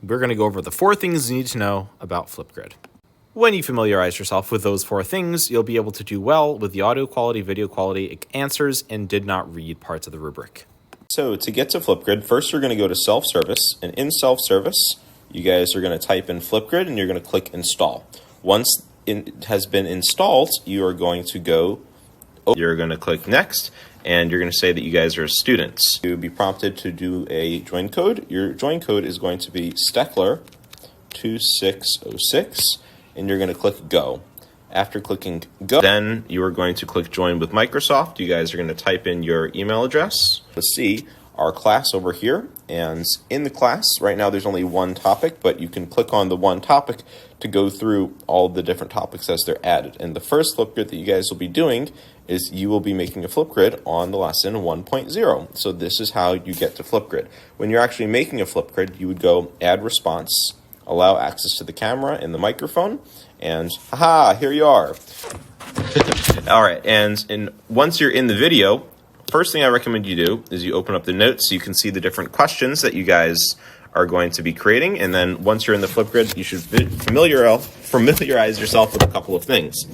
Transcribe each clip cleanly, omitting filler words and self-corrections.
we're going to go over the 4 things you need to know about FlipGrid. When you familiarize yourself with those 4 things, you'll be able to do well with the audio quality, video quality, answers, and did not read parts of the rubric. So to get to FlipGrid, first you're going to go to self-service, and in self-service, you guys are going to type in FlipGrid and you're going to click install. Once it has been installed, you are going to click next, and you're going to say that you guys are students. You'll be prompted to do a join code. Your join code is going to be Steckler2606, and you're going to click go. After clicking go, then you are going to click join with Microsoft. You guys are going to type in your email address. Let's see our class over here, and in the class right now there's only one topic, but you can click on the one topic to go through all the different topics as they're added. And the first FlipGrid that you guys will be doing is you will be making a FlipGrid on the lesson 1.0. So this is how you get to FlipGrid. When you're actually making a FlipGrid, you would go add response, allow access to the camera and the microphone, and haha, here you are. All right, and once you're in the video, first thing I recommend you do is you open up the notes so you can see the different questions that you guys are going to be creating. And then once you're in the FlipGrid, you should familiarize yourself with a couple of things.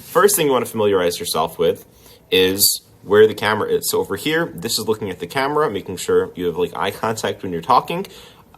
First thing you want to familiarize yourself with is where the camera is. So over here, this is looking at the camera, making sure you have like eye contact when you're talking.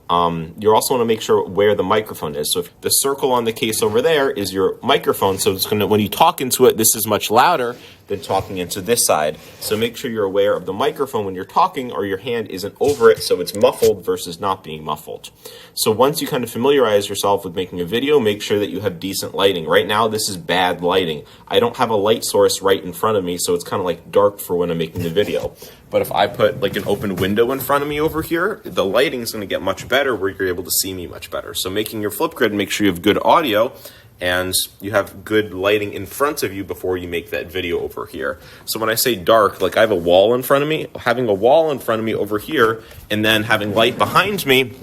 You also want to make sure where the microphone is. So if the circle on the case over there is your microphone, so it's going to, when you talk into it, this is much louder than talking into this side. So make sure you're aware of the microphone when you're talking, or your hand isn't over it so it's muffled versus not being muffled. So once you kind of familiarize yourself with making a video, make sure that you have decent lighting. Right now, this is bad lighting. I don't have a light source right in front of me, so it's kind of like dark for when I'm making the video. But if I put like an open window in front of me over here, the lighting is going to get much better where you're able to see me much better. So making your FlipGrid, make sure you have good audio and you have good lighting in front of you before you make that video over here. So when I say dark, like I have a wall in front of me, having a wall in front of me over here and then having light behind me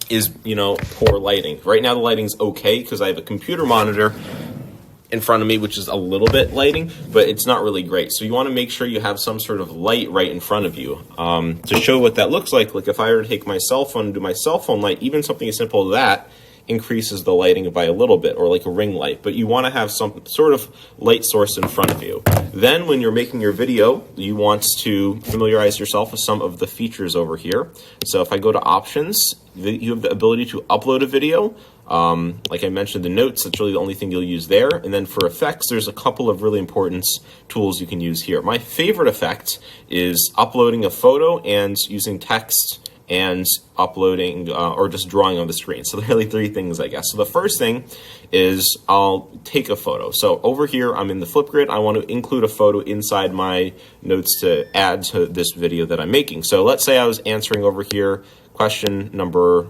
is, you know, poor lighting. Right now the lighting's okay because I have a computer monitor in front of me, which is a little bit lighting, but it's not really great. So you want to make sure you have some sort of light right in front of you. To show what that looks like if I were to take my cell phone and do my cell phone light, even something as simple as that increases the lighting by a little bit, or like a ring light. But you want to have some sort of light source in front of you. Then when you're making your video, you want to familiarize yourself with some of the features over here. So if I go to options, you have the ability to upload a video. Like I mentioned, the notes, that's really the only thing you'll use there. And then for effects, there's a couple of really important tools you can use here. My favorite effect is uploading a photo and using text and uploading or just drawing on the screen. So there are really 3 things, I guess. So the first thing is I'll take a photo. So over here, I'm in the FlipGrid. I want to include a photo inside my notes to add to this video that I'm making. So let's say I was answering over here question number,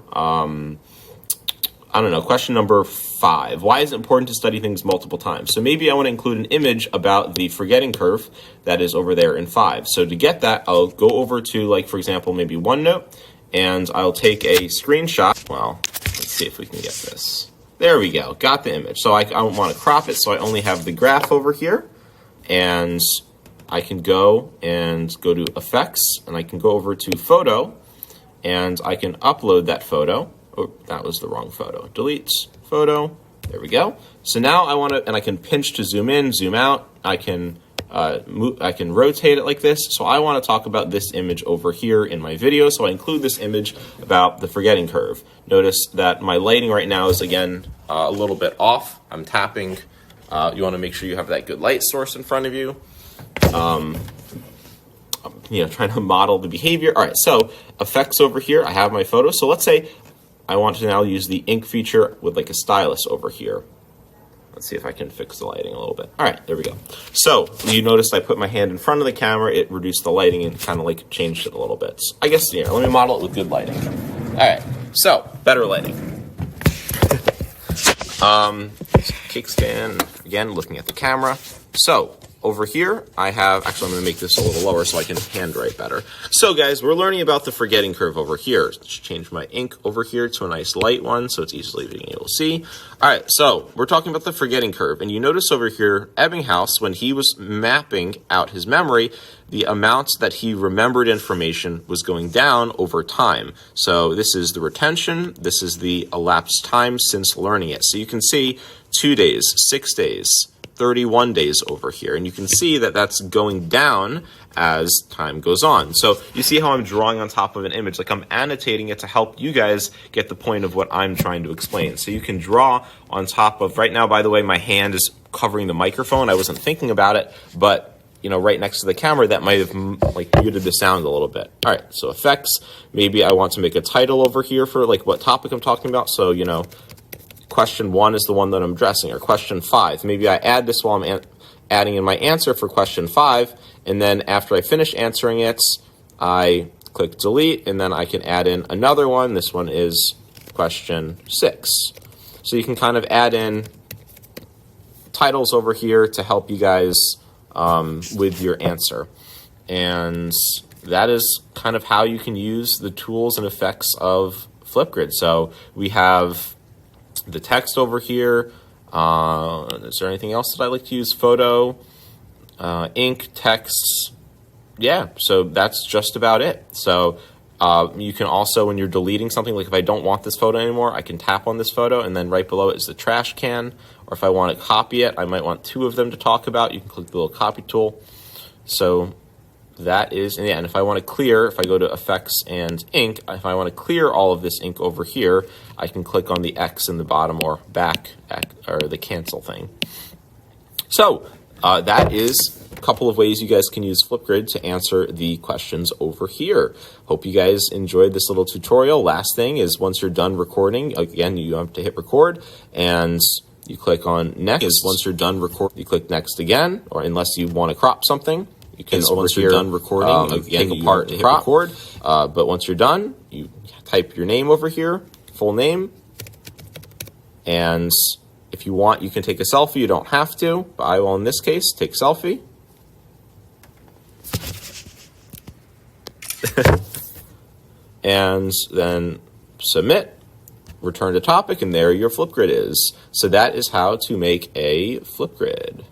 question number 5. Why is it important to study things multiple times? So maybe I want to include an image about the forgetting curve that is over there in 5. So to get that, I'll go over to, like, for example, maybe OneNote, and I'll take a screenshot. Well, let's see if we can get this. There we go. Got the image. So I want to crop it, so I only have the graph over here, and I can go to effects, and I can go over to photo, and I can upload that photo. Oh, that was the wrong photo. Delete photo. There we go. So now I want to, and I can pinch to zoom in, zoom out. I can rotate it like this. So I want to talk about this image over here in my video. So I include this image about the forgetting curve. Notice that my lighting right now is, again, a little bit off. I'm tapping. You want to make sure you have that good light source in front of you. Trying to model the behavior. All right, so effects over here. I have my photo. So let's say I want to now use the ink feature with like a stylus over here. Let's see if I can fix the lighting a little bit. All right, there we go. So you noticed I put my hand in front of the camera. It reduced the lighting and kind of like changed it a little bit. So I guess, let me model it with good lighting. All right, so better lighting. Kickstand, again, looking at the camera. So over here, I have, actually I'm going to make this a little lower so I can handwrite better. So guys, we're learning about the forgetting curve over here. Let's change my ink over here to a nice light one so it's easily being able to see. All right, so we're talking about the forgetting curve. And you notice over here, Ebbinghaus, when he was mapping out his memory, the amount that he remembered information was going down over time. So this is the retention. This is the elapsed time since learning it. So you can see 2 days, 6 days, 31 days over here. And you can see that that's going down as time goes on. So you see how I'm drawing on top of an image, like I'm annotating it to help you guys get the point of what I'm trying to explain. So you can draw on top of, right now, by the way, my hand is covering the microphone. I wasn't thinking about it, but right next to the camera, that might have like muted the sound a little bit. All right, so effects, maybe I want to make a title over here for like what topic I'm talking about. So, question 1 is the one that I'm addressing, or question 5. Maybe I add this while I'm adding in my answer for question 5, and then after I finish answering it, I click delete, and then I can add in another one. This one is question 6. So you can kind of add in titles over here to help you guys with your answer. And that is kind of how you can use the tools and effects of FlipGrid. So we have the text over here. Is there anything else that I like to use? Photo, ink, text. Yeah, so that's just about it. So you can also, when you're deleting something, like if I don't want this photo anymore, I can tap on this photo, and then right below it is the trash can. Or if I want to copy it, I might want 2 of them to talk about. You can click the little copy tool. So that is, and yeah, and if I want to clear, if I go to effects and ink, if I want to clear all of this ink over here, I can click on the X in the bottom or back, or the cancel thing. So that is a couple of ways you guys can use FlipGrid to answer the questions over here. Hope you guys enjoyed this little tutorial. Last thing is, once you're done recording, again, you have to hit record, and you click on next. Once you're done recording, you click next again, or unless you want to crop something, you can, once you're done recording, again, take apart and hit record. But once you're done, you type your name over here, full name, and if you want, you can take a selfie. You don't have to, but I will, in this case, take selfie. And then submit, return to topic, and there your FlipGrid is. So that is how to make a FlipGrid.